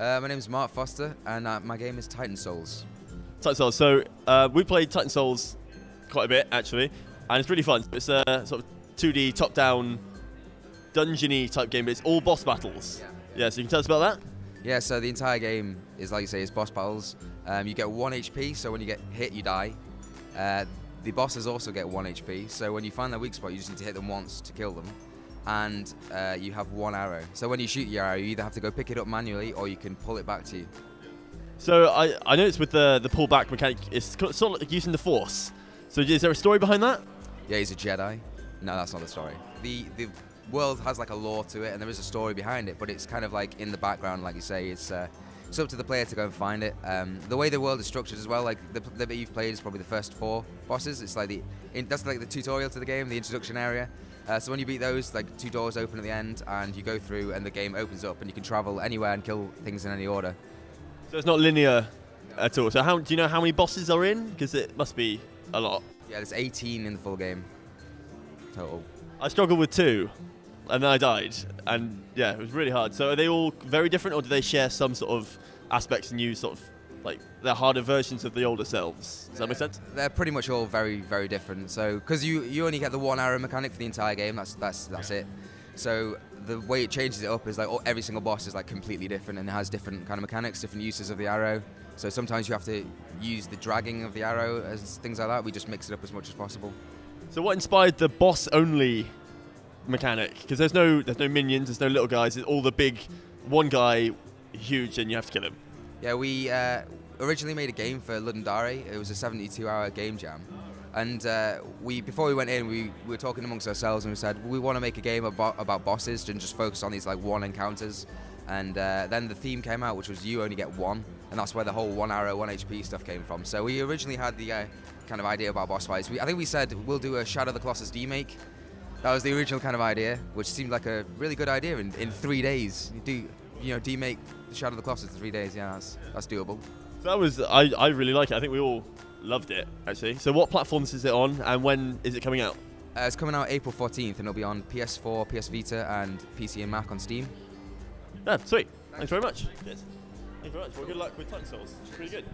My name is Mark Foster, and my game is Titan Souls. Titan Souls. So we played Titan Souls quite a bit, actually, and it's really fun. It's a sort of 2D, top-down, dungeon-y type game, but it's all boss battles. Yeah, so you can tell us about that? Yeah, so the entire game is, like you say, is boss battles. You get 1 HP, so when you get hit, you die. The bosses also get 1 HP, so when you find their weak spot, you just need to hit them once to kill them. And you have 1 arrow. So when you shoot your arrow, you either have to go pick it up manually, or you can pull it back to you. So I noticed with the pullback mechanic, it's sort of like using the Force. So is there a story behind that? Yeah, he's a Jedi. No, that's not the story. The world has like a lore to it, and there is a story behind it, but it's kind of like in the background, like you say. It's up to the player to go and find it. The way the world is structured as well, like the bit you've played is probably the first 4 bosses. It's like that's like the tutorial to the game, the introduction area. So when you beat those, like 2 doors open at the end, and you go through, and the game opens up, and you can travel anywhere and kill things in any order. So it's not linear at all. So do you know how many bosses are in? Because it must be a lot. Yeah, there's 18 in the full game total. I struggled with 2, and then I died, and yeah, it was really hard. So are they all very different, or do they share some sort of aspects and use sort of like they're harder versions of the older selves? Does that make sense? They're pretty much all very, very different. So because you only get the 1 arrow mechanic for the entire game, that's it. So the way it changes it up is like every single boss is like completely different, and it has different kind of mechanics, different uses of the arrow. So sometimes you have to use the dragging of the arrow as things like that. We just mix it up as much as possible. So what inspired the boss-only mechanic? Because there's no minions, there's no little guys. It's all the big one guy, huge, and you have to kill him. Yeah, we originally made a game for Ludendare. It was a 72-hour game jam. And before we went in, we were talking amongst ourselves, and we said we want to make a game about bosses and just focus on these like 1 encounters. And then the theme came out, which was you only get 1, and that's where the whole 1 arrow, 1 HP stuff came from. So we originally had the kind of idea about boss fights. I think we said we'll do a Shadow of the Colossus demake. That was the original kind of idea, which seemed like a really good idea in 3 days. You do, demake the Shadow of the Colossus in 3 days. Yeah, that's doable. So that was I really like it. I think we all loved it, actually. So what platforms is it on, and when is it coming out? It's coming out April 14th, and it'll be on PS4, PS Vita, and PC and Mac on Steam. Yeah, sweet. Thanks very much. Cheers. Thank you very much. Well, good luck with Titan Souls. It's pretty good.